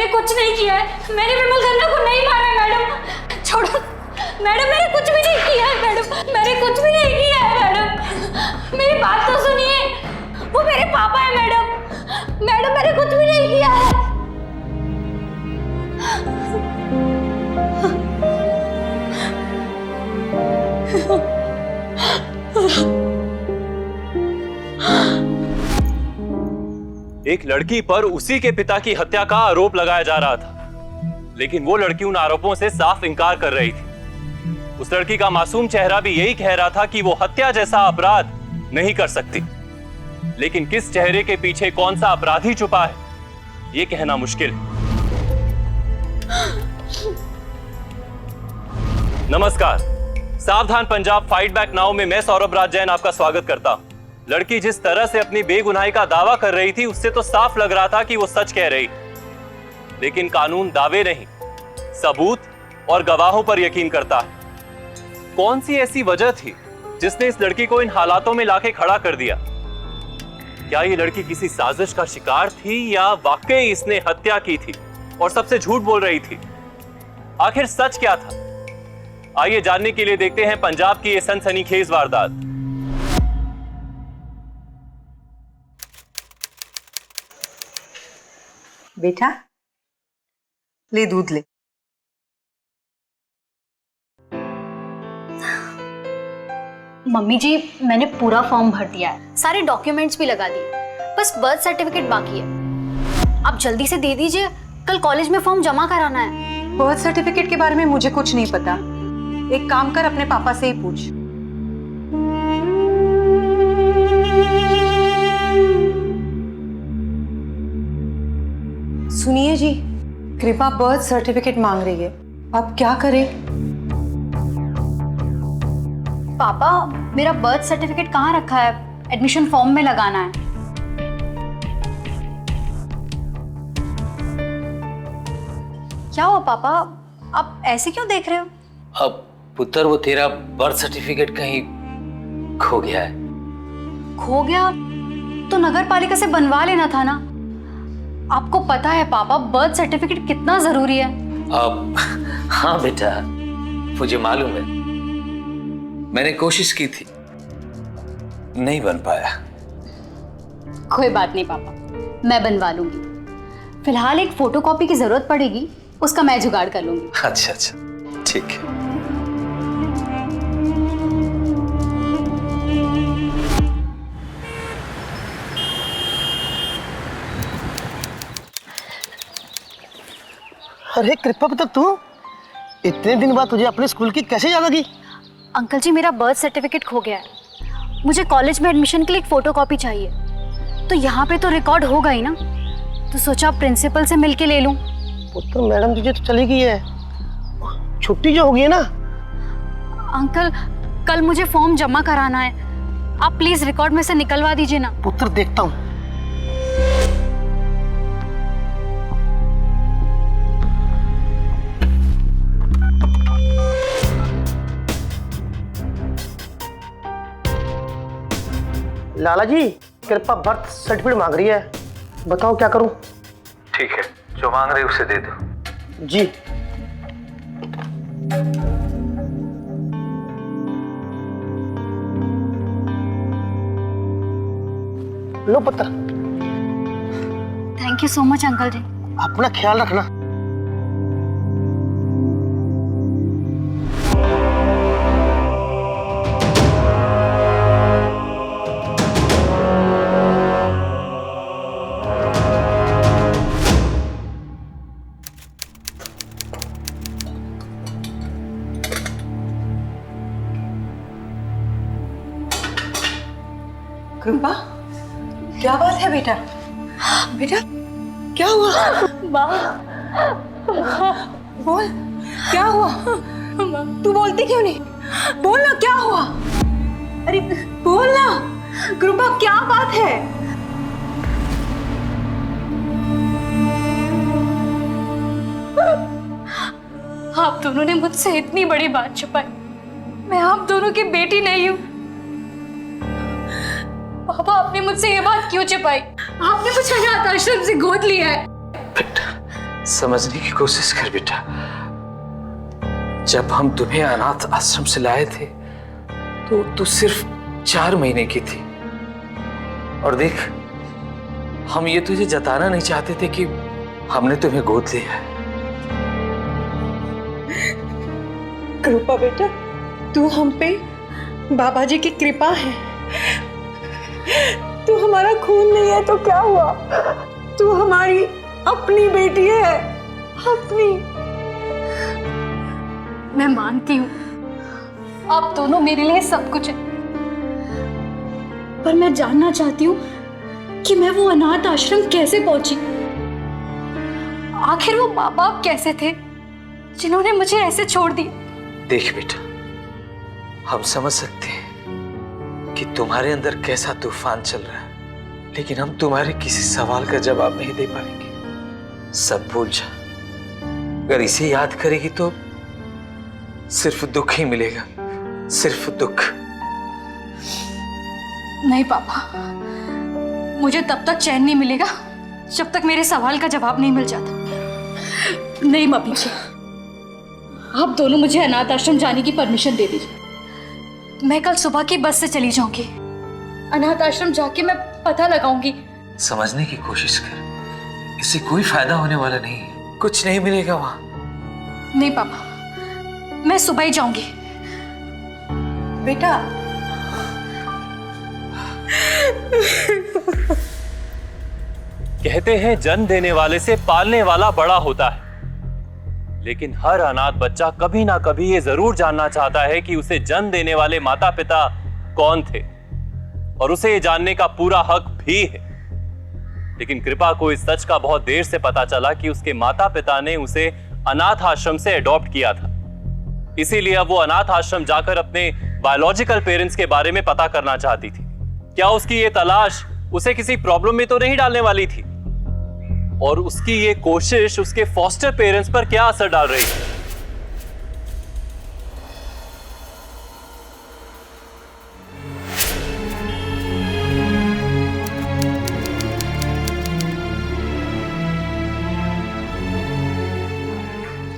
मैंने कुछ नहीं किया है, मैंने विमल खन्ना को नहीं मारा है मैडम। छोड़ो मैडम, मैंने कुछ भी नहीं किया है मैडम, मैंने कुछ भी नहीं किया है मैडम। मेरी बात तो सुनिए, वो मेरे पापा है मैडम। मैडम मैंने कुछ भी नहीं किया है। एक लड़की पर उसी के पिता की हत्या का आरोप लगाया जा रहा था, लेकिन वो लड़की उन आरोपों से साफ इनकार कर रही थी। उस लड़की का मासूम चेहरा भी यही कह रहा था कि वो हत्या जैसा अपराध नहीं कर सकती, लेकिन किस चेहरे के पीछे कौन सा अपराधी छुपा है, ये कहना मुश्किल है। नमस्कार, सावधान पंजाब फाइट बैक नाउ में मैं सौरभ राज जैन आपका स्वागत करता हूं। लड़की जिस तरह से अपनी बेगुनाही का दावा कर रही थी, उससे तो साफ लग रहा था कि वो सच कह रही, लेकिन कानून दावे नहीं, सबूत और गवाहों पर यकीन करता है। कौन सी ऐसी वजह थी जिसने इस लड़की को इन हालातों में लाके खड़ा कर दिया? क्या ये लड़की किसी साजिश का शिकार थी या वाकई इसने हत्या की थी और सबसे झूठ बोल रही थी? आखिर सच क्या था? आइए जानने के लिए देखते हैं पंजाब की ये सनसनीखेज वारदात। बेटा ले दूध ले। मम्मी जी, मैंने पूरा फॉर्म भर दिया है, सारे डॉक्यूमेंट्स भी लगा दिए, बस बर्थ सर्टिफिकेट बाकी है। आप जल्दी से दे दीजिए, कल कॉलेज में फॉर्म जमा कराना है। बर्थ सर्टिफिकेट के बारे में मुझे कुछ नहीं पता, एक काम कर अपने पापा से ही पूछ। सुनिए जी, कृपा बर्थ सर्टिफिकेट मांग रही है, आप क्या करें? पापा, मेरा बर्थ सर्टिफिकेट कहाँ रखा है? एडमिशन फॉर्म में लगाना है। क्या हुआ पापा, आप ऐसे क्यों देख रहे हो? अब पुत्र, वो तेरा बर्थ सर्टिफिकेट कहीं खो गया है। खो गया तो नगर पालिका से बनवा लेना था ना। आपको पता है पापा, बर्थ सर्टिफिकेट कितना जरूरी है। अब हाँ बेटा, मुझे मालूम है, मैंने कोशिश की थी, नहीं बन पाया। कोई बात नहीं पापा, मैं बनवा लूंगी। फिलहाल एक फोटोकॉपी की जरूरत पड़ेगी, उसका मैं जुगाड़ कर लूंगी। अच्छा अच्छा, ठीक है। अरे कृपा पुत्र, तू इतने दिन बाद तुझे अपने स्कूल की कैसे याद आ गई? अंकल जी, मेरा बर्थ सर्टिफिकेट खो गया है, मुझे कॉलेज में एडमिशन के लिए एक फोटोकॉपी चाहिए। तो यहाँ पे तो रिकॉर्ड होगा ही ना, तो सोचा प्रिंसिपल से मिलके ले लूं। पुत्र, मैडम तुझे तो चली गई है, छुट्टी जो होगी है ना। अंकल, कल मुझे फॉर्म जमा कराना है, आप प्लीज रिकॉर्ड में से निकलवा दीजिए ना। पुत्र देखता हूँ। लाला जी, कृपा बर्थ सर्टिफिकेट मांग रही है, बताओ क्या करूं? ठीक है, जो मांग रहे उसे दे दो। जी। लो पुत्र। Thank you so much uncle ji. अपना ख्याल रखना। कृपा, क्या बात है बेटा? बेटा क्या हुआ? बोल, क्या हुआ? तू बोलती क्यों नहीं? बोल ना, क्या हुआ? अरे बोल ना कृपा, क्या बात है? आप दोनों ने मुझसे इतनी बड़ी बात छुपाई, मैं आप दोनों की बेटी नहीं हूँ। पापा, आपने मुझसे ये बात क्यों छुपाई? आपने मुझे अनाथ आश्रम से गोद लिया है। बेटा, समझने की कोशिश कर बेटा। जब हम तुम्हें अनाथ आश्रम से लाए थे तो तू सिर्फ 4 महीने की थी। और देख, हम ये तुझे जताना नहीं चाहते थे कि हमने तुम्हें गोद लिया है। कृपा बेटा, तू हम पे बाबा जी की कृपा है। तू हमारा खून नहीं है तो क्या हुआ, तू हमारी अपनी बेटी है, अपनी। मैं मानती हूँ आप दोनों मेरे लिए सब कुछ है, पर मैं जानना चाहती हूँ कि मैं वो अनाथ आश्रम कैसे पहुंची। आखिर वो माँ बाप कैसे थे जिन्होंने मुझे ऐसे छोड़ दिया। देख बेटा, हम समझ सकते हैं कि तुम्हारे अंदर कैसा तूफान चल रहा है, लेकिन हम तुम्हारे किसी सवाल का जवाब नहीं दे पाएंगे। सब भूल जा। अगर इसे याद करेगी तो सिर्फ दुख ही मिलेगा, सिर्फ दुख। नहीं पापा, मुझे तब तक चैन नहीं मिलेगा जब तक मेरे सवाल का जवाब नहीं मिल जाता। नहीं मम्मी जी, आप दोनों मुझे अनाथ आश्रम जाने की परमिशन दे दीजिए। मैं कल सुबह की बस से चली जाऊंगी। अनाथ आश्रम जाके मैं पता लगाऊंगी। समझने की कोशिश कर, इससे कोई फायदा होने वाला नहीं है, कुछ नहीं मिलेगा वहां। नहीं पापा, मैं सुबह ही जाऊंगी। बेटा, कहते हैं जन्म देने वाले से पालने वाला बड़ा होता है, लेकिन हर अनाथ बच्चा कभी ना कभी ये जरूर जानना चाहता है कि उसे जन्म देने वाले माता पिता कौन थे, और उसे ये जानने का पूरा हक भी है। लेकिन कृपा को इस सच का बहुत देर से पता चला कि उसके माता पिता ने उसे अनाथ आश्रम से अडॉप्ट किया था। इसीलिए अब वो अनाथ आश्रम जाकर अपने बायोलॉजिकल पेरेंट्स के बारे में पता करना चाहती थी। क्या उसकी ये तलाश उसे किसी प्रॉब्लम में तो नहीं डालने वाली थी, और उसकी ये कोशिश उसके फॉस्टर पेरेंट्स पर क्या असर डाल रही थी?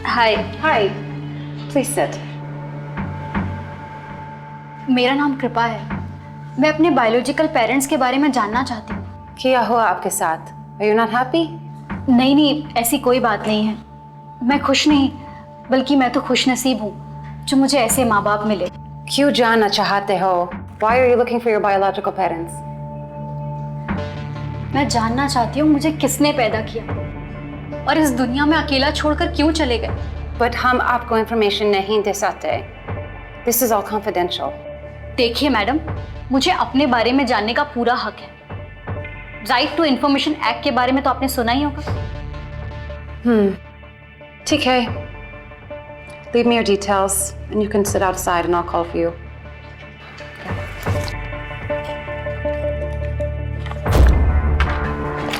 हाय। हाय, प्लीज सिट। मेरा नाम कृपा है। मैं अपने बायोलॉजिकल पेरेंट्स के बारे में जानना चाहती हूँ। क्या हुआ आपके साथ? Are you not happy? नहीं, ऐसी कोई बात नहीं है। मैं खुश नहीं, बल्कि मैं तो खुश नसीब हूँ जो मुझे ऐसे माँ बाप मिले। क्यों जानना चाहते हो? Why are you looking for your biological parents? मैं जानना चाहती हूँ मुझे किसने पैदा किया और इस दुनिया में अकेला छोड़कर क्यों चले गए। But हम आपको information नहीं दे सकते। This is all confidential. देखिए मैडम, मुझे अपने बारे में जानने का पूरा हक है। राइट टू इंफॉर्मेशन एक्ट के बारे में तो आपने सुना ही होगा। ठीक है। Leave me your details and you can sit outside and I'll call for you.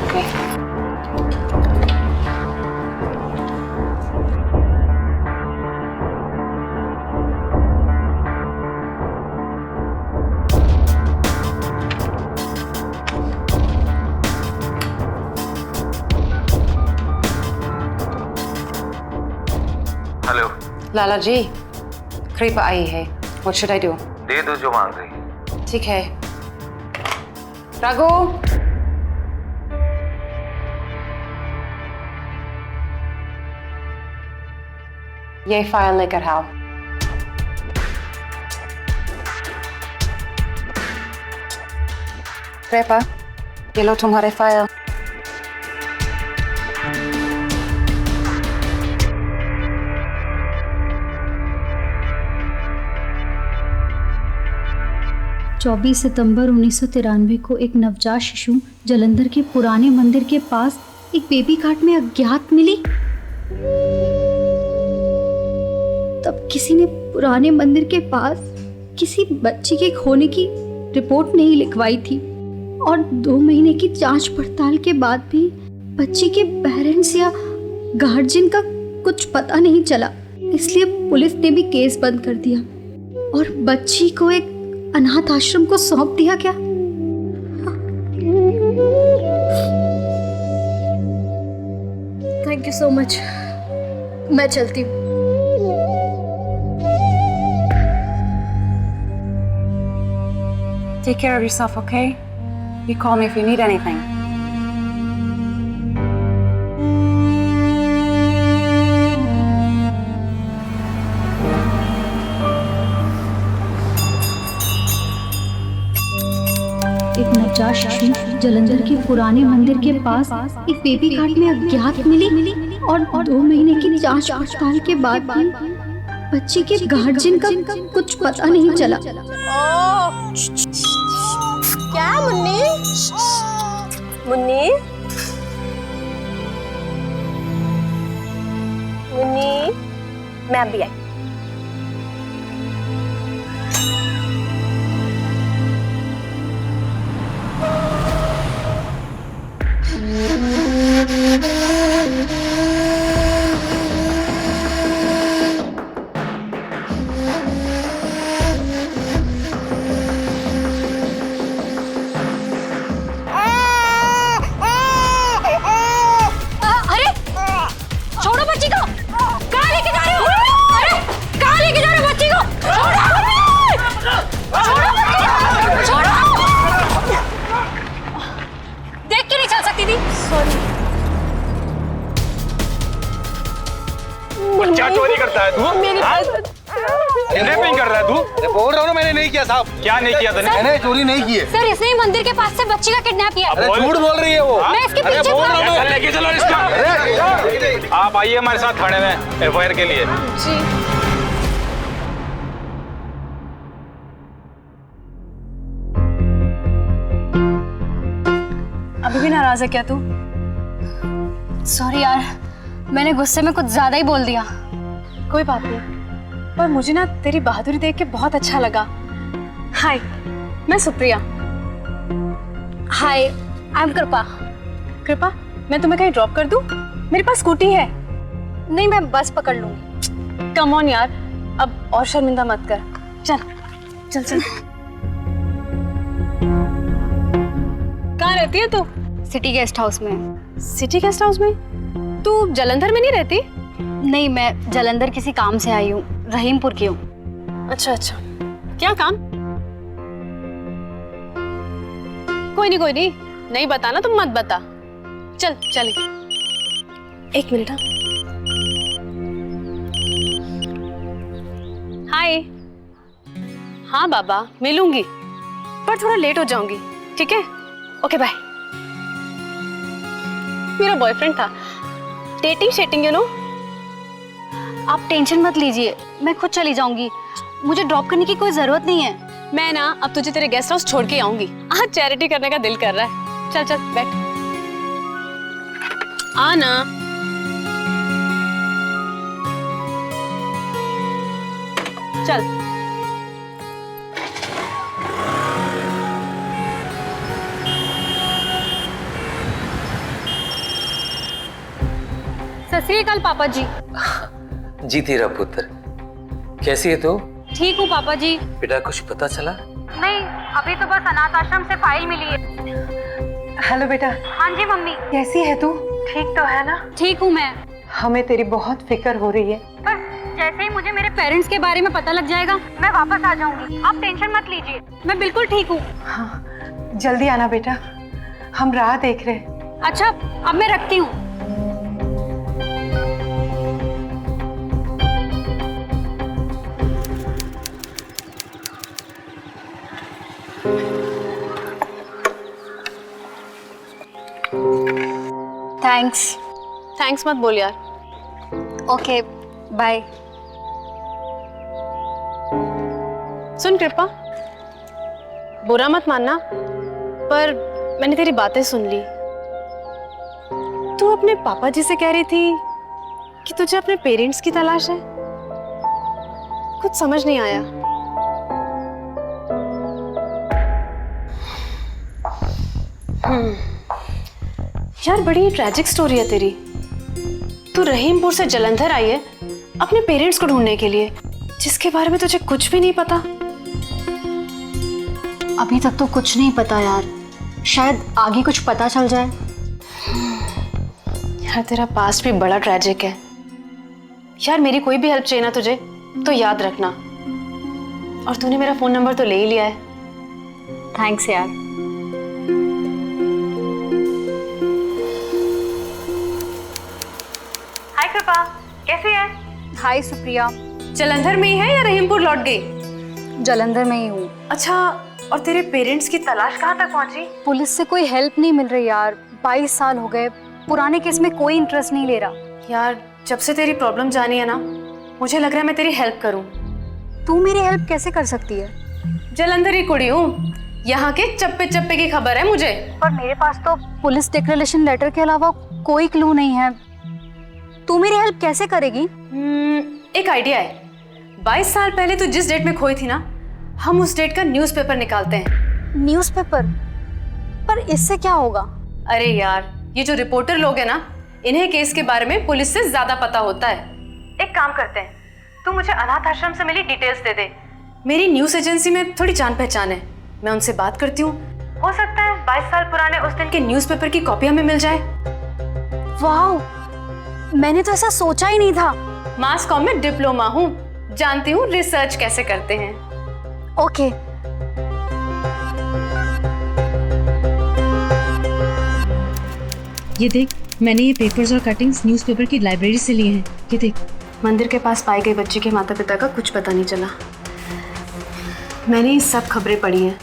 Okay. Hello. Lala ji, कृपा आई है। What should I do? दे दो जो मांग रही है। ठीक है। राघु, ये फाइल लेकर आओ। कृपा, ये लो तुम्हारे फाइल। चौबीस सितंबर 1993 को एक नवजात शिशु जलंधर के पुराने मंदिर के पास एक बेबी कार्ट में अज्ञात मिली। तब किसी ने पुराने मंदिर के पास किसी बच्ची के खोने की रिपोर्ट नहीं लिखवाई थी, और 2 महीने की जांच पड़ताल के बाद भी बच्ची के पेरेंट्स या गार्जियन का कुछ पता नहीं चला। इसलिए पुलिस ने भी केस बंद कर दिया और बच्ची को एक अनाथ आश्रम को सौंप दिया। क्या थैंक यू सो मच। मैं चलती हूँ। Take care of yourself, okay? You call me if you need anything. एक नवजात शिशु जलंधर के पुराने मंदिर के पास एक बेबी कार्ट में अज्ञात मिली और 2 महीने की जांच पड़ताल के बाद भी बच्चे के गार्जियन का कुछ पता नहीं चला। क्या मुन्नी? मुन्नी? मुन्नी? मैं अभी आई। अरे छोड़ो बच्ची को। कहाँ लेके जा रहे हो? अरे कहाँ लेके जा रहे हो बच्ची को? छोड़ो बच्ची को। छोड़ो। देख के नहीं चल सकती थी। सॉरी। क्या चोरी करता है तू? मेरी किडनैपिंग कर रहा है तू? बोल रहा हूँ ना, मैंने नहीं किया साहब। क्या नहीं किया तूने? मैंने चोरी नहीं की है। सर इसने ही मंदिर के पास से बच्ची का किडनैप किया। अब बोल। झूठ बोल रही है वो। मैं इसके अरे पीछे बोल रहा हूँ चल मैं। लेके चलो इसका। आप आइए हमारे साथ थाने में एफआईआर के लिए। जी। अभी भी नाराज है क्या तू? सॉरी यार, मैंने गुस्से में कुछ ज्यादा ही बोल दिया। कोई बात नहीं, पर मुझे ना तेरी बहादुरी देख के बहुत अच्छा लगा। हाय, मैं सुप्रिया। हाय, आई एम कृपा। कृपा, मैं तुम्हें कहीं ड्रॉप कर दूं? मेरे पास स्कूटी है। नहीं, मैं बस पकड़ लूंगी। कम ऑन यार, अब और शर्मिंदा मत कर। चल चल चल। कहाँ रहती है तू? सिटी गेस्ट हाउस में। सिटी गेस्ट हाउस में? तू जलंधर में नहीं रहती? नहीं, मैं जलंधर किसी काम से आई हूँ, रहीमपुर की हूँ। अच्छा अच्छा, क्या काम? कोई नहीं, नहीं बताना तुम मत बता। चल चल, 1 मिनट। हाय। हाँ बाबा, मिलूंगी, पर थोड़ा लेट हो जाऊंगी, ठीक है? Okay bye. मेरा बॉयफ्रेंड था, डेटिंग यू नो। आप टेंशन मत लीजिए, मैं खुद चली जाऊंगी। मुझे ड्रॉप करने की कोई जरूरत नहीं है। मैं ना अब तुझे तेरे गेस्ट हाउस छोड़ के आऊंगी। आज चैरिटी करने का दिल कर रहा है। चल चल बैठ, आना। चल। सत श्री अकाल पापा जी। जी तेरा पुत्र, कैसी है तू? ठीक हूँ पापा जी। बेटा कुछ पता चला? नहीं, अभी तो बस अनाथ आश्रम से फाइल मिली है। हेलो बेटा। हाँ जी मम्मी। कैसी है तू? ठीक तो है ना? ठीक हूँ मैं। हमें तेरी बहुत फिक्र हो रही है। बस जैसे ही मुझे मेरे पेरेंट्स के बारे में पता लग जाएगा, मैं वापस आ जाऊंगी। आप टेंशन मत लीजिए, मैं बिल्कुल ठीक हूँ। हाँ, जल्दी आना बेटा, हम राह देख रहे। अच्छा, अब मैं रखती हूँ। थैंक्स मत बोल यार। Okay, bye. सुन कृपा, बुरा मत मानना, पर मैंने तेरी बातें सुन ली। तू अपने पापा जी से कह रही थी कि तुझे अपने पेरेंट्स की तलाश है। कुछ समझ नहीं आया। यार बड़ी ट्रैजिक स्टोरी है तेरी। तू रहीमपुर से जलंधर आई है अपने पेरेंट्स को ढूंढने के लिए, जिसके बारे में तुझे कुछ भी नहीं पता। अभी तक तो कुछ नहीं पता यार, शायद आगे कुछ पता चल जाए। यार तेरा पास्ट भी बड़ा ट्रेजिक है यार। मेरी कोई भी हेल्प चाहिए ना तुझे तो याद रखना। और तूने मेरा फोन नंबर तो ले ही लिया है। थैंक्स यार। हाय कृपा, कैसी है? हाय सुप्रिया। जलंधर में ही है या रहीमपुर लौट गई? जलंधर में ही हूँ। अच्छा, और तेरे पेरेंट्स की तलाश कहाँ तक पहुंची? पुलिस से कोई हेल्प नहीं मिल रही यार। 22 साल हो गए, पुराने केस में कोई इंटरेस्ट नहीं ले रहा। यार जब से तेरी प्रॉब्लम जानी है ना, मुझे लग रहा है मैं तेरी हेल्प करूं। तू मेरी हेल्प कैसे कर सकती है? जलंधर ही कुड़ी हूँ, यहाँ के चप्पे चप्पे की खबर है मुझे। पर मेरे पास तो पुलिस डिक्लेरेशन लेटर के अलावा कोई क्लू नहीं है। तू मेरी हेल्प कैसे करेगी? एक आइडिया है। 22 साल पहले तू जिस डेट में खोई थी ना, हम उस डेट का न्यूज़पेपर निकालते हैं। न्यूज़पेपर? पर इससे क्या होगा? अरे यार, ये जो रिपोर्टर लोग हैं ना, इन्हें केस के बारे में पुलिस से ज्यादा पता होता है। एक काम करते हैं, तू मुझे अनाथ आश्रम से मिली डिटेल्स दे दे। मेरी न्यूज़ एजेंसी में थोड़ी जान पहचान है, मैं उनसे बात करती हूँ। हो सकता है 22 साल पुराने उस दिन के न्यूज़पेपर की कॉपी हमें मिल जाए। वाह, मैंने तो ऐसा सोचा ही नहीं था। मास कॉम में डिप्लोमा हूँ, जानती हूँ रिसर्च कैसे करते हैं। ओके। ये देख, मैंने ये पेपर्स और कटिंग्स न्यूज़पेपर की लाइब्रेरी से लिए हैं। ये देख। मंदिर के पास पाई गई बच्ची के माता पिता का कुछ पता नहीं चला। मैंने ये सब खबरें पढ़ी हैं।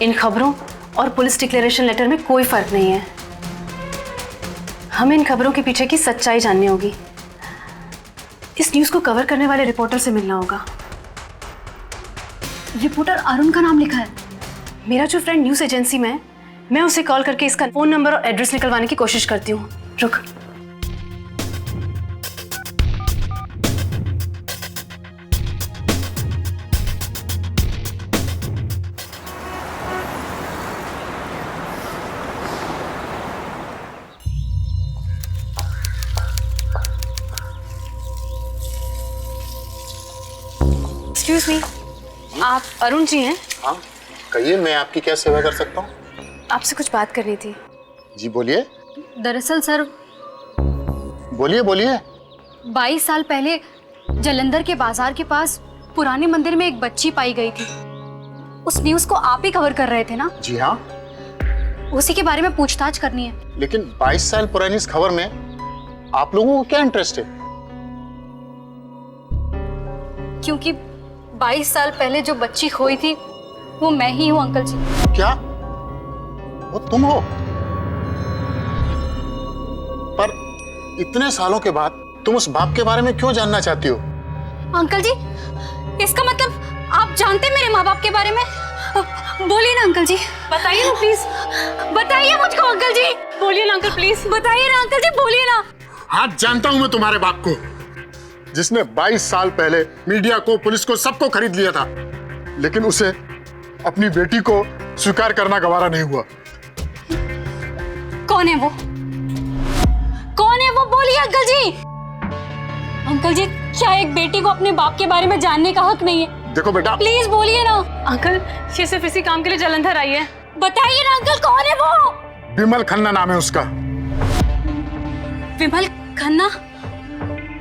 इन खबरों और पुलिस डिक्लेरेशन लेटर में कोई फर्क नहीं है। हमें इन खबरों के पीछे की सच्चाई जाननी होगी। इस न्यूज़ को कवर करने वाले रिपोर्टर से मिलना होगा। रिपोर्टर अरुण का नाम लिखा है। मेरा जो फ्रेंड न्यूज़ एजेंसी में है, मैं उसे कॉल करके इसका फोन नंबर और एड्रेस निकलवाने की कोशिश करती हूँ। रुक। एक्सक्यूज मी, आप अरुण जी हैं? हाँ, कहिए, मैं आपकी क्या सेवा कर सकता हूँ? आपसे कुछ बात करनी थी। जी बोलिए। दरअसल सर, बोलिए बोलिए। 22 साल पहले जलंधर के बाजार के पास पुराने मंदिर में एक बच्ची पाई गई थी। उस न्यूज़ को आप ही कवर कर रहे थे ना? जी हाँ। उसी के बारे में पूछताछ करनी है। लेकिन 22 साल पुरानी इस खबर में आप लोगों को क्या इंटरेस्ट है? क्योंकि 22 साल पहले जो बच्ची खोई थी वो मैं ही हूँ अंकल जी। क्या वो तुम हो? पर इतने सालों के बाद तुम उस बाप के बारे में क्यों जानना चाहती हो? अंकल जी, इसका मतलब आप जानते मेरे माँ बाप के बारे में? बोलिए ना अंकल जी। बताइए ना प्लीज। बताइए मुझको अंकल जी। बोलिए ना अंकल प्लीज। बताइए ना अंकल जी, बोलिए ना। हाँ, जानता हूं मैं तुम्हारे बाप को, जिसने 22 साल पहले मीडिया को, पुलिस को, सबको खरीद लिया था, लेकिन उसे अपनी बेटी को स्वीकार करना गवारा नहीं हुआ। कौन है वो? कौन है वो? बोलिए अंकल जी। अंकल जी, क्या एक बेटी को अपने बाप के बारे में जानने का हक नहीं है? देखो बेटा, प्लीज बोलिए ना। अंकल, ये सिर्फ इसी काम के लिए जलंधर आई है। बताइए ना अंकल, कौन है वो? विमल खन्ना नाम है उसका। विमल खन्ना?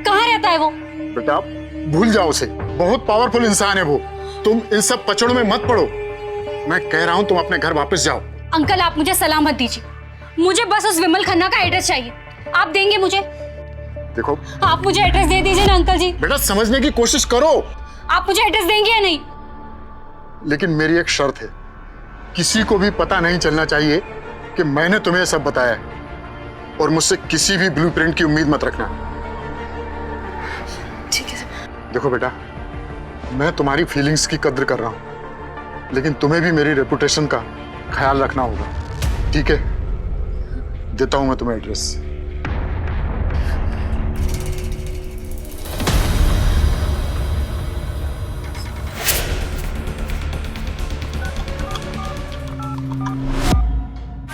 कहाँ रहता है वो? बेटा भूल जाओ उसे, बहुत पावरफुल इंसान है वो। तुम इन सब पचड़ों में मत पड़ो। मैं कह रहा हूँ तुम अपने घर वापस जाओ। अंकल, आप मुझे सलाह मत दीजिए। मुझे बस उस विमल खन्ना का एड्रेस चाहिए। आप देंगे मुझे? देखो, आप मुझे एड्रेस दे दीजिए ना अंकल जी। बेटा समझने की कोशिश करो। आप मुझे एड्रेस देंगे या नहीं? लेकिन मेरी एक शर्त है, किसी को भी पता नहीं चलना चाहिए कि मैंने तुम्हें सब बताया है, और मुझसे किसी भी ब्लूप्रिंट की उम्मीद मत रखना। ठीक है। देखो बेटा, मैं तुम्हारी फीलिंग्स की कद्र कर रहा हूं, लेकिन तुम्हें भी मेरी रेपुटेशन का ख्याल रखना होगा, ठीक है? देता हूं मैं तुम्हें एड्रेस।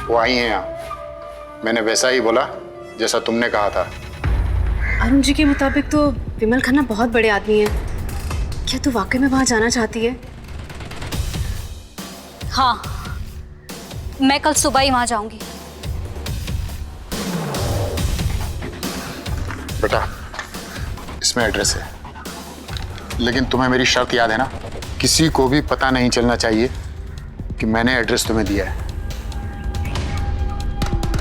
वो आई हैं यहाँ। मैंने वैसा ही बोला जैसा तुमने कहा था। अरुण जी के मुताबिक तो विमल खन्ना बहुत बड़े आदमी हैं। क्या तू वाकई में वहां जाना चाहती है? हाँ, मैं कल सुबह ही वहां जाऊंगी। बेटा, इसमें एड्रेस है, लेकिन तुम्हें मेरी शर्त याद है ना? किसी को भी पता नहीं चलना चाहिए कि मैंने एड्रेस तुम्हें दिया है।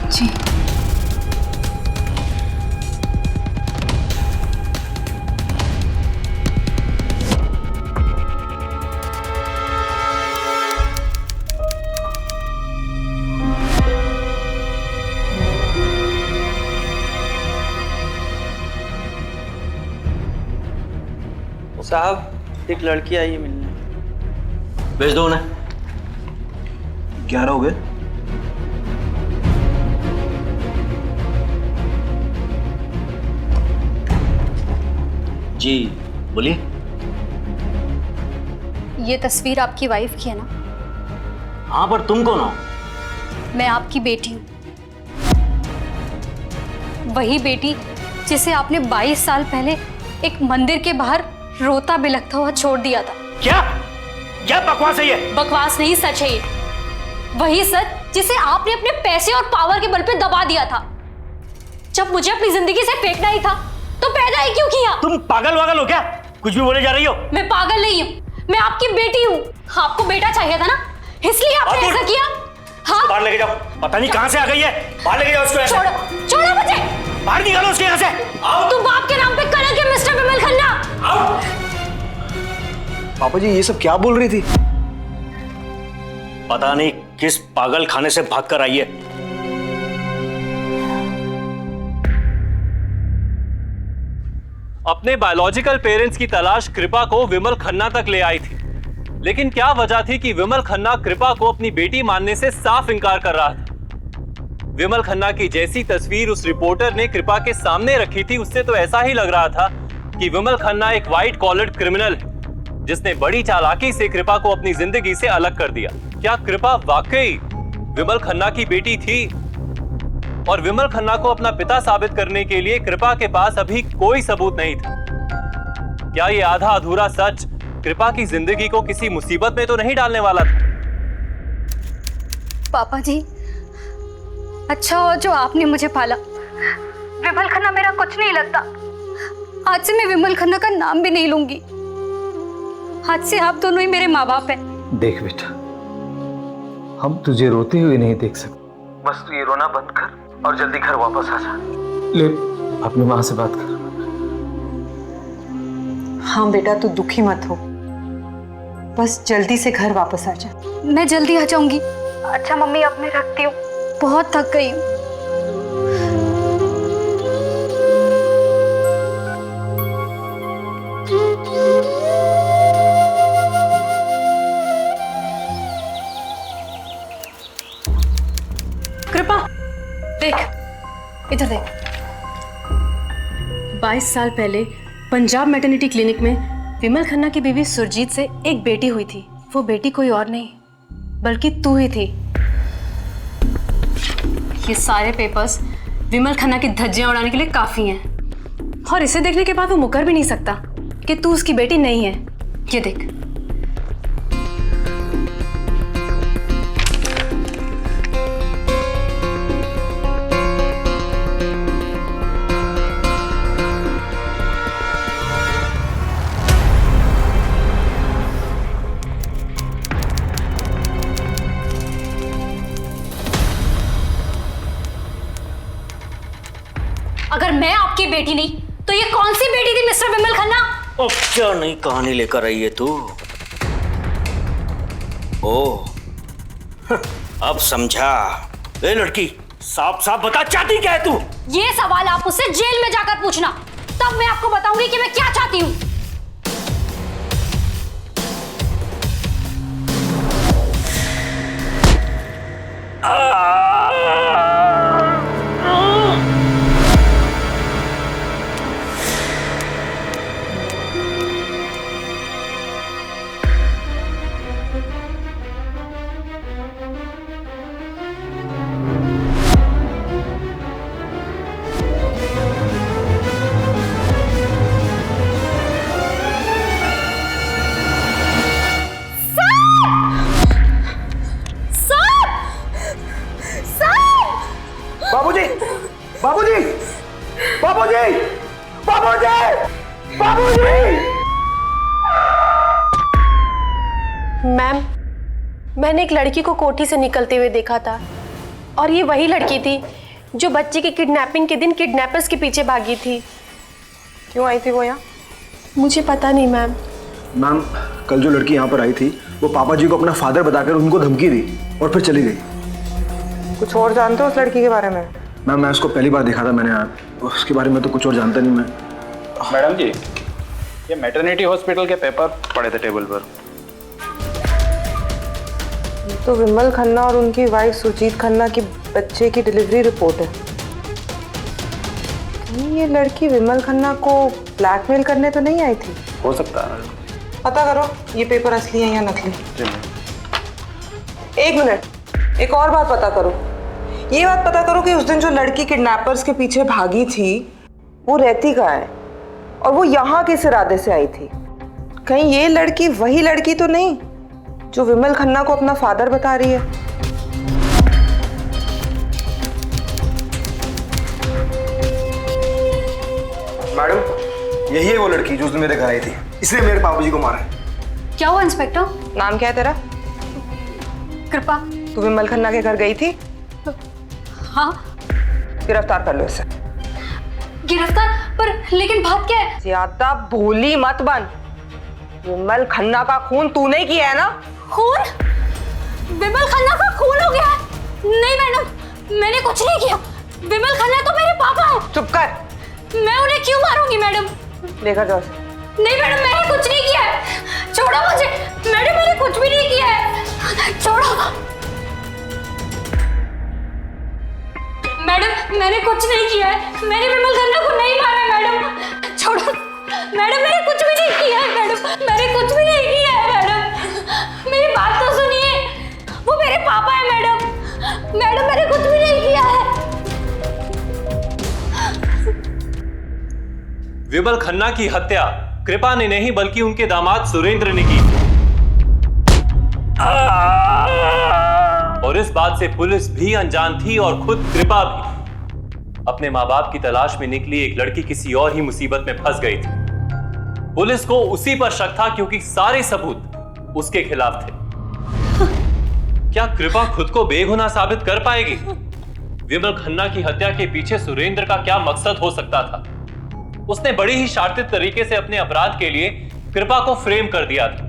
जी। साहब, एक लड़की आई है मिलने। भेज दो उन्हें। 11 हो गए। जी बोलिए। ये तस्वीर आपकी वाइफ की है ना? हाँ, पर तुम कौन हो? मैं आपकी बेटी हूँ, वही बेटी जिसे आपने 22 साल पहले एक मंदिर के बाहर रोता बिलखता हुआ छोड़ दिया था। क्या बकवास है ये? बकवास नहीं, सच है ये। वही सच जिसे आपने अपने पैसे और पावर के बल पे दबा दिया था। जब मुझे अपनी जिंदगी से फेंकना ही था तो पैदा ही क्यों किया? तुम पागल वागल हो क्या? कुछ भी बोले जा रही हो। मैं पागल नहीं हूँ, मैं आपकी बेटी हूँ। आपको बेटा चाहिए था ना, इसलिए आपने ऐसा किया। हाँ, बाहर लेके जाओ। पता नहीं कहाँ से आ गई है। बाहर लेके जाओ उसको। ऐसे छोड़ो, छोड़ो मुझे। बाहर निकालो उसके यहाँ से। आओ। तुम बाप के नाम पे कलंक है मिस्टर विमल खन्ना। आओ। पापा जी, ये सब क्या बोल रही थी? पता नहीं किस पागल खाने से भाग कर आई है। अपने बायोलॉजिकल पेरेंट्स की तलाश कृपा को विमल खन्ना तक ले आई थी, लेकिन क्या वजह थी कि विमल खन्ना कृपा को अपनी बेटी मानने से साफ इनकार कर रहा था? विमल खन्ना की जैसी तस्वीर उस रिपोर्टर ने कृपा के सामने रखी थी, उससे तो ऐसा ही लग रहा था कि विमल खन्ना एक व्हाइट कॉलर्ड क्रिमिनल है जिसने बड़ी चालाकी से कृपा को अपनी जिंदगी से अलग कर दिया। क्या कृपा वाकई विमल खन्ना की बेटी थी? और विमल खन्ना को अपना पिता साबित करने के लिए कृपा के पास अभी कोई सबूत नहीं था। क्या ये आधा अधूरा सच कृपा की जिंदगी को किसी मुसीबत में तो नहीं डालने वाला था? पापा जी, अच्छा हो जो आपने मुझे पाला। विमल खन्ना मेरा कुछ नहीं लगता। आज से मैं विमल खन्ना का नाम भी नहीं लूंगी। आज से आप दोनों ही मेरे माँ बाप हैं। देख बेटा, हम तुझे रोते हुए नहीं देख सकते। बस तू ये रोना बंद कर और जल्दी घर वापस आ जा। ले, अपनी माँ से बात कर। हाँ बेटा, तू दुखी मत हो, बस जल्दी से घर वापस आ जा। मैं जल्दी आ जाऊंगी। अच्छा मम्मी, अब मैं रखती हूँ, बहुत थक गई हूँ। कृपा, देख इधर देख। 22 साल पहले पंजाब मैटरनिटी क्लिनिक में विमल खन्ना की बीवी सुरजीत से एक बेटी हुई थी। वो बेटी कोई और नहीं बल्कि तू ही थी। ये सारे पेपर्स विमल खन्ना की धज्जियां उड़ाने के लिए काफी हैं, और इसे देखने के बाद वो मुकर भी नहीं सकता कि तू उसकी बेटी नहीं है। ये देख। अगर मैं आपकी बेटी नहीं तो ये कौन सी बेटी थी मिस्टर विमल खन्ना? ओ, क्या नई कहानी लेकर आई है तू? ओ, अब समझा। ए लड़की, साफ साफ बता, चाहती क्या है तू? ये सवाल आप उससे जेल में जाकर पूछना, तब मैं आपको बताऊंगी कि मैं क्या चाहती हूँ। मैंने एक लड़की को कोठी से निकलते हुए देखा था और ये वही लड़की थी जो बच्चे की किडनैपिंग के दिन किडनैपर्स के पीछे भागी थी। क्यों आई थी वो यहाँ? मुझे पता नहीं मैम। मैम, कल जो लड़की यहाँ पर आई थी वो पापा जी को अपना फादर बताकर उनको धमकी दी और फिर चली गई। कुछ और जानते हो उस लड़की के बारे में? मैम, मैं उसको पहली बार देखा था मैंने यहाँ, उसके बारे में तो कुछ और जानता नहीं मैं। मैडम जी, ये मैटरनिटी हॉस्पिटल के पेपर पड़े थे टेबल पर। तो विमल खन्ना और उनकी वाइफ सुजीत खन्ना की बच्चे की डिलीवरी रिपोर्ट है। कहीं ये लड़की विमल खन्ना को ब्लैकमेल करने तो नहीं आई थी? हो सकता है। पता करो ये पेपर असली है या नकली। जी। एक मिनट, एक और बात पता करो। ये बात पता करो कि उस दिन जो लड़की किडनैपर्स के पीछे भागी थी वो रहती कहाँ है और वो यहाँ किस इरादे से आई थी? कहीं ये लड़की वही लड़की तो नहीं जो विमल खन्ना को अपना फादर बता रही है? मैडम, यही है वो लड़की जो उस दिन मेरे घर आई थी, इसने मेरे पापा जी को मारा है। क्या हुआ इंस्पेक्टर? नाम क्या है तेरा? कृपा। तू विमल खन्ना के घर गई थी? हाँ। गिरफ्तार कर लो इसे। गिरफ्तार? पर लेकिन बात क्या है? ज्यादा भोली मत बन। विमल खन्ना का खून तूने ही किया है ना? खून? विमल खन्ना का खून हो गया है? नहीं मैडम, मैंने कुछ नहीं किया। विमल खन्ना तो मेरे पापा हैं। चुप कर। मैं उन्हें क्यों मारूंगी मैडम? लेकर जाओ। नहीं मैडम, मैंने कुछ नहीं किया है। छोड़ो मुझे मैडम, मैंने कुछ भी नहीं किया है। छोड़ो मैडम, मैंने कुछ नहीं किया है। मैंने विमल खन्ना को नहीं मारा है मैडम। छोड़ो मैडम, मैंने कुछ भी नहीं किया है मैडम। मैंने कुछ भी नहीं किया है मैडम। मेरी बात तो सुनिए, वो मेरे पापा है मैडम। मैडम मैंने कुछ भी नहीं किया है। विमल खन्ना की हत्या कृपा ने नहीं बल्कि उनके दामाद सुरेंद्र ने की और इस बात से पुलिस भी अनजान थी और खुद कृपा भी। अपने मां बाप की तलाश में निकली एक लड़की किसी और ही मुसीबत में फंस गई थी। पुलिस को उसी पर शक था क्योंकि सारे सबूत उसके खिलाफ थे। क्या कृपा खुद को बेगुनाह साबित कर पाएगी? विमल खन्ना की हत्या के पीछे सुरेंद्र का क्या मकसद हो सकता था? उसने बड़ी ही शातिर तरीके से अपने अपराध के लिए कृपा को फ्रेम कर दिया था।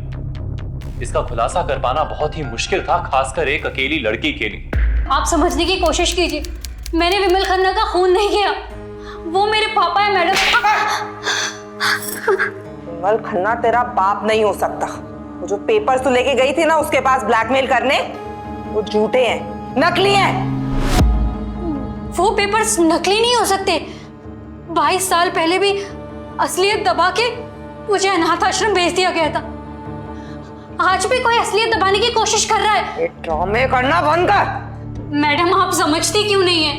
इसका खुलासा कर पाना बहुत ही मुश्किल था, खासकर एक अकेली लड़की के लिए। आप समझने की कोशिश कीजिए, मैंने विमल खन्ना का खून नहीं किया। वो मेरे पापा है मैडम। विमल खन्ना तेरा बाप नहीं हो सकता। वो जो पेपर्स तू लेके गई थी ना उसके पास ब्लैकमेल करने, वो झूठे हैं, नकली हैं। वो पेपर्स नकली नहीं हो सकते। 22 साल पहले भी असलियत दबा के मुझे अनाथ आश्रम भेज दिया गया था। आज भी कोई असलियत दबाने की कोशिश कर रहा है। ये ड्रामे करना बंद कर। मैडम आप समझती क्यों नहीं है?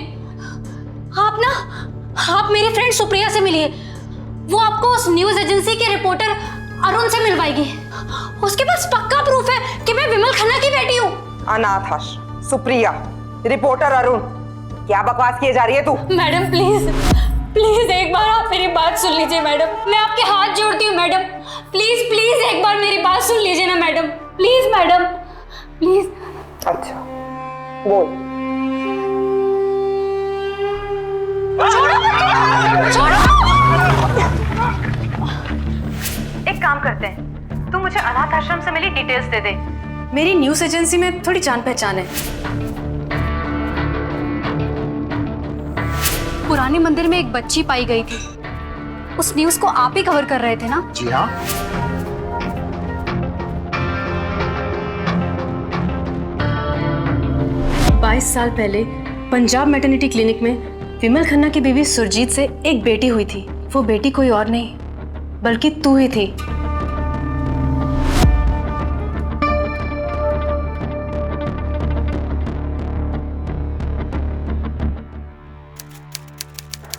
आप मेरी फ्रेंड सुप्रिया से मिलिए। वो आपको उस न्यूज एजेंसी के रिपोर्टर अरुण से मिलवाएगी। उसके पास पक्का प्रूफ है कि मैं विमल खन्ना की बेटी हूँ। अनाथ आश्रम, सुप्रिया, रिपोर्टर अरुण, क्या बकवास किए जा रही है तू? मैडम प्लीज प्लीज एक बार आप मेरी बात सुन लीजिए मैडम। मैं आपके हाथ जोड़ती हूँ मैडम। प्लीज प्लीज एक बार मेरी बात सुन लीजिए ना मैडम। Please madam please. अच्छा बोल। छोड़ो। एक काम करते हैं, तू मुझे अनाथ आश्रम से मिली डिटेल्स दे दे। मेरी न्यूज एजेंसी में थोड़ी जान पहचान है। पुराने मंदिर में एक बच्ची पाई गई थी। उस न्यूज को आप ही कवर कर रहे थे ना? जी हाँ। 22 साल पहले पंजाब मैटरनिटी क्लिनिक में विमल खन्ना की बीवी सुरजीत से एक बेटी हुई थी। वो बेटी कोई और नहीं बल्कि तू ही थी।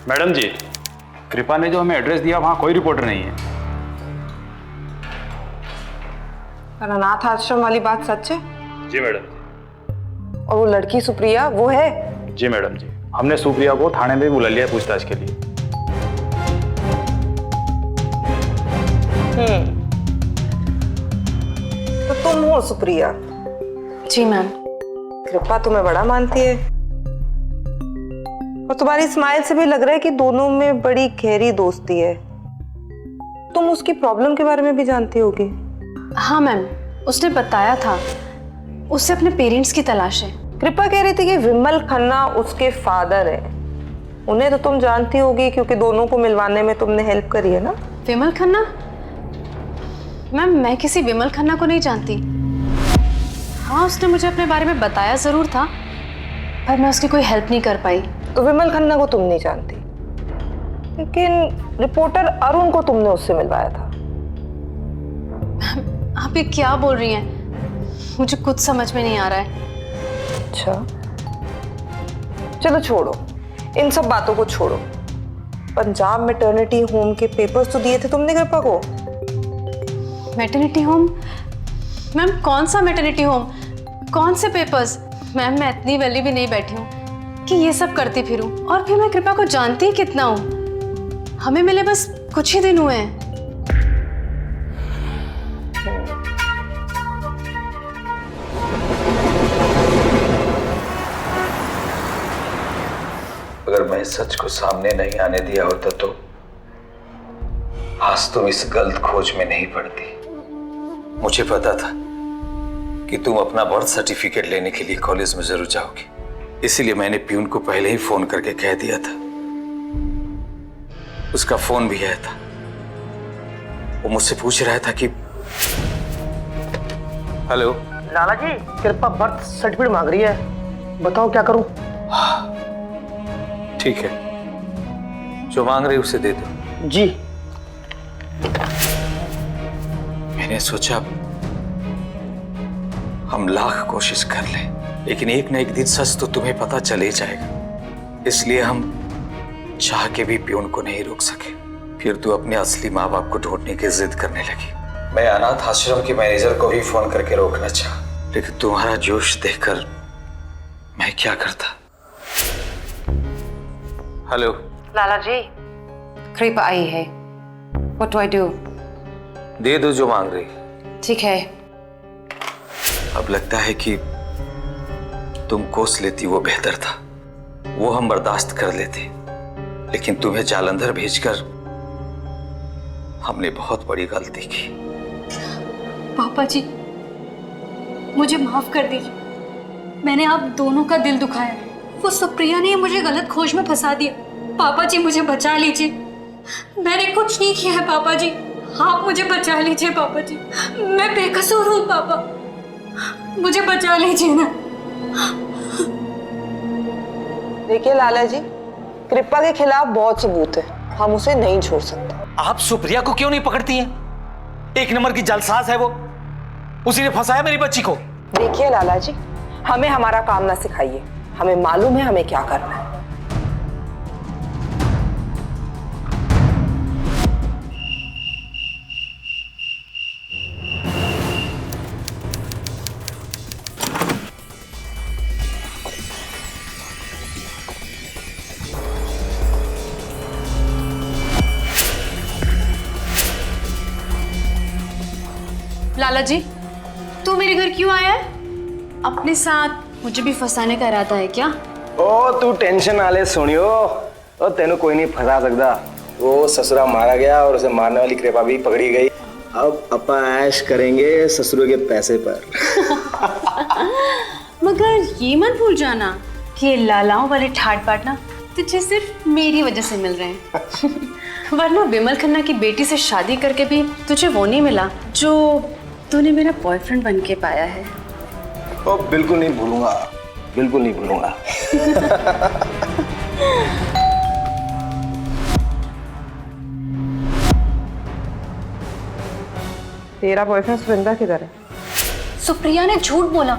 मैडम जी, कृपा ने जो हमें एड्रेस दिया वहां कोई रिपोर्टर नहीं है। पर अनाथ आश्रम वाली बात सच है? जी मैडम। और वो लड़की सुप्रिया वो है? जी मैडम जी, हमने सुप्रिया को थाने में बुला लिया पूछताछ के लिए। तो तुम हो सुप्रिया, जी मैम। कृपा तुम्हें बड़ा मानती है और तुम्हारी स्माइल से भी लग रहा है कि दोनों में बड़ी गहरी दोस्ती है। तुम उसकी प्रॉब्लम के बारे में भी जानती होगी। हाँ मैम, उसने बताया था उससे अपने पेरेंट्स की तलाश है। कृपा कह रही थी कि विमल खन्ना उसके फादर है। उन्हें तो तुम जानती होगी क्योंकि दोनों को मिलवाने में तुमने हेल्प करी है ना। विमल खन्ना? मैम मैं किसी विमल खन्ना को नहीं जानती। हाँ उसने मुझे अपने बारे में बताया जरूर था, पर मैं उसकी कोई हेल्प नहीं कर पाई। तो विमल खन्ना को तुम नहीं जानती, लेकिन रिपोर्टर अरुण को तुमने उससे मिलवाया था। आप ये क्या बोल रही हैं? मुझे कुछ समझ में नहीं आ रहा है। अच्छा चलो छोड़ो, इन सब बातों को छोड़ो। पंजाब मैटरनिटी होम के पेपर्स तो दिए थे तुमने कृपा को। Maternity home? मैम कौन सा मैटरनिटी होम, कौन से पेपर्स? मैम मैं इतनी वेली भी नहीं बैठी हूँ कि ये सब करती फिरूं। और फिर मैं कृपा को जानती ही कितना हूँ, हमें मिले बस कुछ ही दिन हुए हैं। अगर मैं सच को सामने नहीं आने दिया होता तो आज तुम इस गलत खोज में नहीं पड़ती। मुझे पता था कि तुम अपना बर्थ सर्टिफिकेट लेने के लिए कॉलेज में जरूर जाओगे, इसीलिए मैंने प्यून को पहले ही फोन करके कह दिया था। उसका फोन भी आया था। वो मुझसे पूछ रहा था कि हेलो लाला जी, कृपा बर्थ सर्टिफिकेट मांग रही है, बताओ क्या करूं? ठीक है, जो मांग रही उसे दे दो। जी। मैंने सोचा हम लाख कोशिश कर लें, लेकिन एक न एक दिन सच तो तुम्हें पता चल ही जाएगा। इसलिए हम चाह के भी प्यून को नहीं रोक सके। फिर तू अपने असली माँ बाप को ढूंढने की जिद करने लगी। मैं अनाथ आश्रम के मैनेजर को भी फोन करके रोकना चाहा, लेकिन तुम्हारा जोश देखकर मैं क्या करता। हेलो लाला जी, कृपा आई है। What do I do? दे दो जो मांग रही। ठीक है। अब लगता है कि तुम कोस लेती वो बेहतर था। वो हम बर्दाश्त कर लेते, लेकिन तुम्हें जालंधर भेजकर हमने बहुत बड़ी गलती की। पापा जी मुझे माफ कर दीजिए, मैंने आप दोनों का दिल दुखाया। वो सुप्रिया ने मुझे गलत खोज में फंसा दिया। पापा जी मुझे बचा लीजिए, मैंने कुछ नहीं किया है पापा जी, आप मुझे बचा लीजिए पापा जी, मैं बेकसूर हूँ पापा, मुझे बचा लीजिए ना। देखिए लाला जी, कृपा के खिलाफ बहुत सबूत है, हम उसे नहीं छोड़ सकते। आप सुप्रिया को क्यों नहीं पकड़ती हैं? एक नंबर की जालसाज है वो, उसी ने फंसाया मेरी बच्ची को। देखिए लाला जी, हमें हमारा काम ना सिखाइए, हमें मालूम है हमें क्या करना है। लाला जी, तू मेरे घर क्यों आया है? अपने साथ मुझे भी फंसाने का इरादा है क्या? ओ तू टेंशन ना ले सोनियो, ओ तेनू कोई नहीं फंसा सकता। वो ससुरा मारा गया और उसे मारने वाली कृपा भी पकड़ी गई। अब अपा ऐश करेंगे ससुर के पैसे पर। मगर ये मत भूल जाना कि ये लालाओं वाले ठाट बाट ना तुझे सिर्फ मेरी वजह से मिल रहे हैं। वरना विमल खन्ना की बेटी से शादी करके भी तुझे वो नहीं मिला जो तूने मेरा बॉयफ्रेंड बन के पाया है। ओ बिल्कुल नहीं भूलूंगा, बिल्कुल नहीं भूलूंगा। तेरा बॉयफ्रेंड सुरिंदर किधर है? सुप्रिया ने झूठ बोला,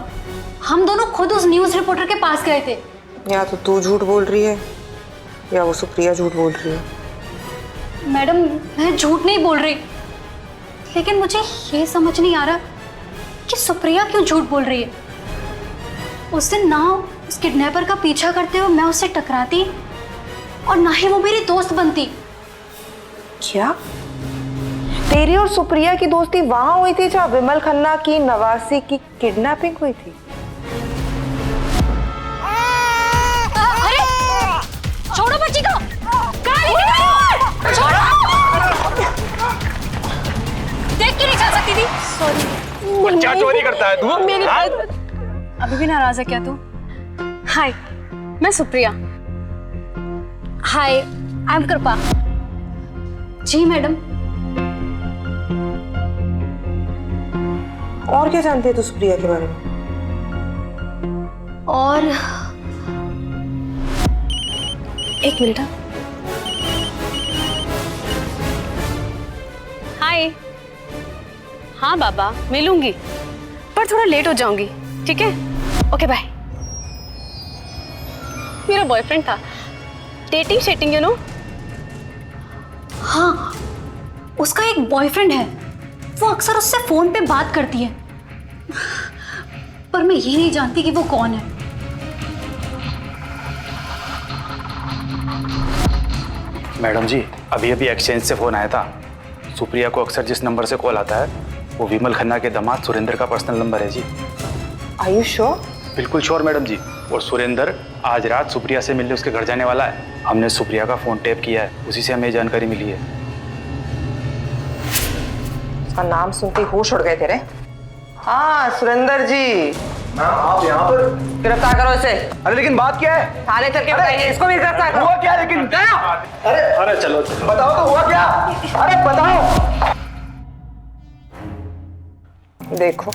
हम दोनों खुद उस न्यूज रिपोर्टर के पास गए थे। या तो तू झूठ बोल रही है या वो सुप्रिया झूठ बोल रही है। मैडम मैं झूठ नहीं बोल रही, लेकिन मुझे ये समझ नहीं आ रहा कि सुप्रिया क्यों झूठ बोल रही है। उस दिन ना उस किडनैपर का पीछा करते हुए मैं उससे टकराती और ना ही वो मेरी दोस्त बनती। क्या तेरी और सुप्रिया की दोस्ती वहां हुई थी जहाँ विमल खन्ना की नवासी की किडनैपिंग हुई थी? सकती थी। सॉरी। क्या चोरी करता है तू? मेरी हाँ? अभी भी नाराज है क्या तू? हाय, मैं सुप्रिया। हाय, आई एम कृपा। जी मैडम। और क्या जानती है तू सुप्रिया के बारे में? और एक मिनट। हाय। हाँ बाबा, मिलूंगी, पर थोड़ा लेट हो जाऊंगी, ठीक है? Okay bye. मेरा बॉयफ्रेंड था, डेटिंग शेटिंग यू नो। हाँ, उसका एक बॉयफ्रेंड है। वो अक्सर उससे फोन पे बात करती है, पर मैं ये नहीं जानती कि वो कौन है। मैडम जी, अभी अभी एक्सचेंज से फोन आया था। सुप्रिया को अक्सर जिस नंबर से कॉल आता है वो विमल खन्ना के दामाद सुरेंद्र का पर्सनल नंबर है जी। Are you sure? बिल्कुल श्योर मैडम जी। और सुरेंद्र आज रात सुप्रिया से मिलने उसके घर जाने वाला है। हमने सुप्रिया का फोन टैप किया है, उसी से हमें जानकारी मिली है। उसका नाम सुनते ही होश उड़ गए तेरे। हाँ सुरेंद्र जी। मैम आप यहाँ पर? गिरफ्तार करो इसे। अरे लेकिन बात क्या है? थाने चल के बताइए, इसको भी गिरफ्तार करो। हुआ क्या लेकिन? अरे चलो बताओ तो हुआ क्या? अरे बताओ। देखो,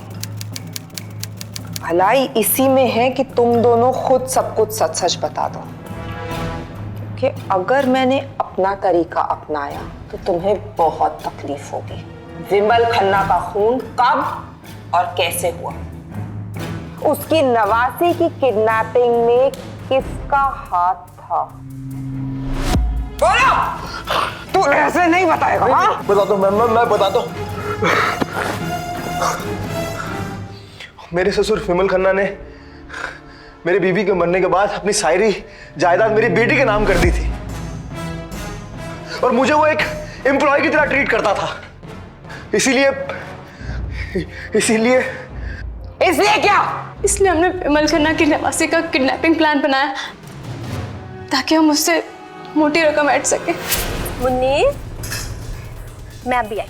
भलाई इसी में है कि तुम दोनों खुद सब कुछ सच सच बता दो, कि अगर मैंने अपना तरीका अपनाया तो तुम्हें बहुत तकलीफ होगी। विमल खन्ना का खून कब और कैसे हुआ? उसकी नवासी की किडनैपिंग में किसका हाथ था? बोलो! तू ऐसे नहीं बताएगा। हाँ? बता दो मैम, मैं बताता हूँ। मेरे ससुर विमल खन्ना ने मेरी बीवी के मरने के बाद अपनी सारी जायदाद मेरी बेटी के नाम कर दी थी, और मुझे वो एक एम्प्लॉय की तरह ट्रीट करता था। इसीलिए क्या? इसलिए हमने विमल खन्ना की नवासी का किडनैपिंग प्लान बनाया, ताकि हम उससे मोटी रकम ऐड सके। मुन्नी, मैं भी आई।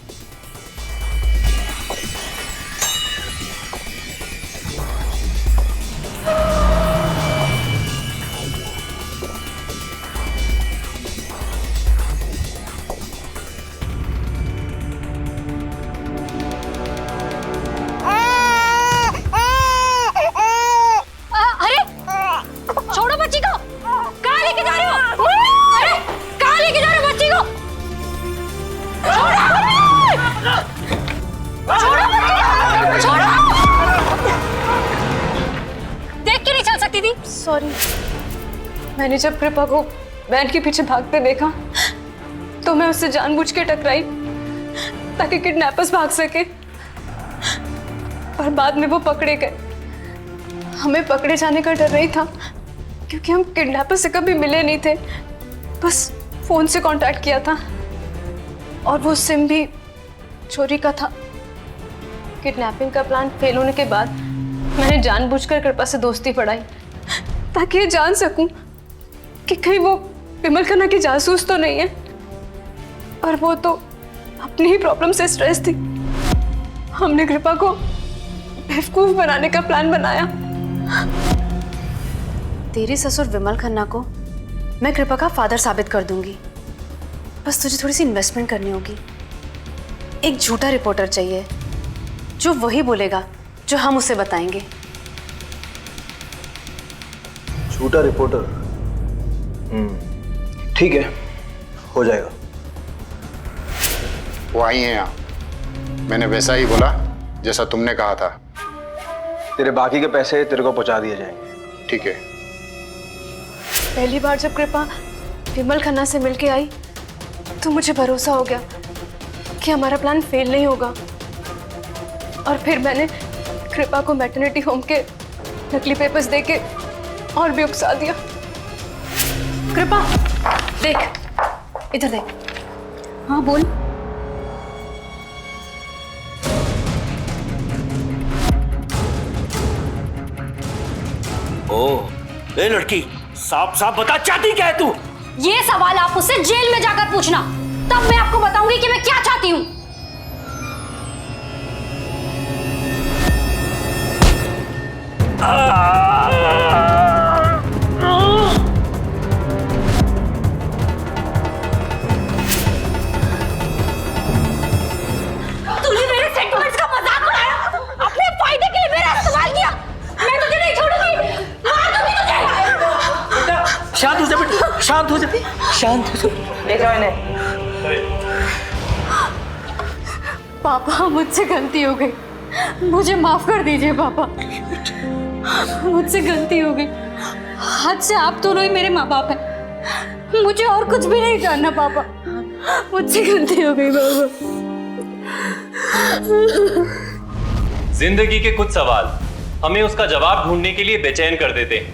छोड़ो बच्ची को। कहाँ लेके जा रहे हो? अरे कहाँ लेके जा रहे हो बच्ची को? छोड़ो बच्ची को। छोड़ो। देख के नहीं चल सकती थी? सॉरी, मैंने जब कृपा को वैन के पीछे भागते देखा तो मैं उससे जानबूझ के टकराई ताकि किडनैपर्स भाग सके, पर बाद में वो पकड़े गए। हमें पकड़े जाने का डर नहीं था, क्योंकि हम किडनैपर से कभी मिले नहीं थे, बस फोन से कांटेक्ट किया था, और वो सिम भी चोरी का था। किडनैपिंग का प्लान फेल होने के बाद मैंने जानबूझकर कृपा से दोस्ती बढ़ाई, ताकि ये जान सकूं कि कहीं वो विमल खन्ना की जासूस तो नहीं है, और वो तो अपनी ही प्रॉब्लम से स्ट्रेस थी। हमने कृपा को बेवकूफ बनाने का प्लान बनाया। तेरी ससुर विमल खन्ना को मैं कृपा का फादर साबित कर दूंगी, बस तुझे थोड़ी सी इन्वेस्टमेंट करनी होगी। एक झूठा रिपोर्टर चाहिए जो वही बोलेगा जो हम उसे बताएंगे। झूठा रिपोर्टर? ठीक है, हो जाएगा। वो आई है यहाँ, मैंने वैसा ही बोला जैसा तुमने कहा था। तेरे बाकी के पैसे तेरे को पहुंचा दिए जाएंगे। ठीक है। पहली बार जब कृपा विमल खन्ना से मिलके आई तो मुझे भरोसा हो गया कि हमारा प्लान फेल नहीं होगा, और फिर मैंने कृपा को मैटरनिटी होम के नकली पेपर्स देके और भी उकसा दिया। कृपा देख, इधर देख। हाँ बोल। ए लड़की, साफ साफ बता, चाहती क्या है तू? ये सवाल आप उससे जेल में जाकर पूछना, तब मैं आपको बताऊंगी कि मैं क्या चाहती हूँ। तूने मेरे सेंटिमेंट्स का मजाक उड़ाया, अपने फायदे के लिए मेरा इस्तेमाल किया। मैं तुझे नहीं छोड़ूंगी, मार दूंगी तुझे। शांत हो जा बेटा, शांत हो जा, शांत हो जा। ले जाओ इन्हें। पापा मुझसे गलती हो गई, मुझे माफ कर दीजिए पापा, मुझसे गलती हो गई। आज से आप दोनों ही मेरे माँ बाप हैं, मुझे और कुछ भी नहीं जानना पापा, मुझसे गलती हो गई पापा। जिंदगी के कुछ सवाल हमें उसका जवाब ढूंढने के लिए बेचैन कर देते हैं,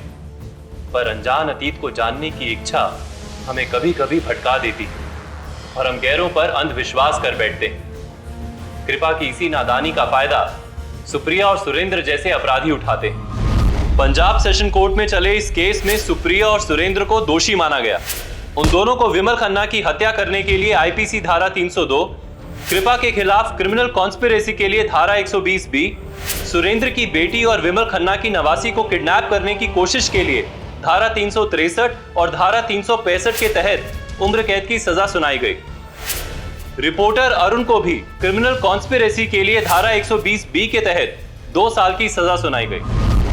पर अनजान अतीत को जानने की इच्छा हमें कभी कभी भटका देती है और हम गैरों पर अंधविश्वास कर बैठते हैं। कृपा की इसी नादानी का फायदा सुप्रिया और सुरेंद्र जैसे अपराधी उठाते हैं। पंजाब सेशन कोर्ट में चले इस केस में सुप्रिया और सुरेंद्र को दोषी माना गया। उन दोनों को विमल खन्ना की हत्या करने के लिए आईपीसी धारा 302, कृपा के खिलाफ क्रिमिनल कॉन्स्पिरेसी के लिए धारा 120B, सुरेंद्र की बेटी और विमल खन्ना की नवासी को किडनैप करने की कोशिश के लिए धारा 363 और धारा 365 के तहत उम्र कैद की सजा सुनाई गई। रिपोर्टर अरुण को भी क्रिमिनल कॉन्स्पिरेसी के लिए धारा 120B के तहत 2 साल की सजा सुनाई गई।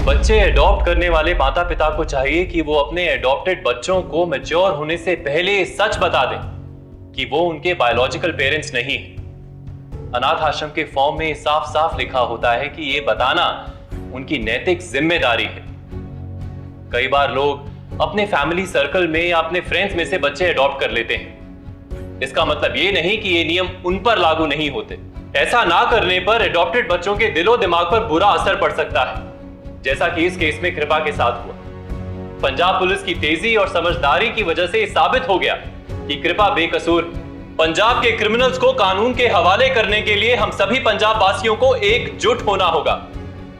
बच्चे एडॉप्ट करने वाले माता पिता को चाहिए कि वो अपने एडॉप्टेड बच्चों को मैच्योर होने से पहले सच बता दें कि वो उनके बायोलॉजिकल पेरेंट्स नहीं हैं। अनाथ आश्रम के फॉर्म में साफ साफ लिखा होता है कि ये बताना उनकी नैतिक जिम्मेदारी है। कई बार लोग अपने फैमिली सर्कल में या अपने फ्रेंड्स में से बच्चे एडॉप्ट कर लेते हैं। इसका मतलब ये नहीं कि ये नियम उन पर लागू नहीं होते। ऐसा ना करने पर एडॉप्टेड बच्चों के दिलो दिमाग पर बुरा असर पड़ सकता है, जैसा कि इस केस में कृपा के साथ हुआ। पंजाब पुलिस की तेजी और समझदारी की वजह से साबित हो गया कि कृपा बेकसूर। पंजाब के क्रिमिनल्स को कानून के हवाले करने के लिए हम सभी पंजाब वासियों को एकजुट होना होगा,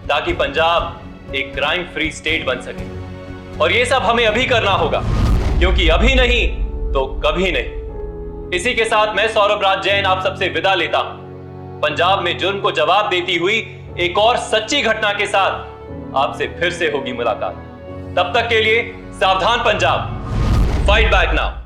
ताकि पंजाब एक क्राइम फ्री स्टेट बन सके। और ये सब हमें अभी करना होगा, क्योंकि अभी नहीं तो कभी नहीं। इसी के साथ मैं सौरभ राज जैन आप सबसे विदा लेता हूं। पंजाब में जुर्म को जवाब देती हुई एक और सच्ची घटना के साथ आपसे फिर से होगी मुलाकात। तब तक के लिए सावधान पंजाब, फाइट बैक नाउ।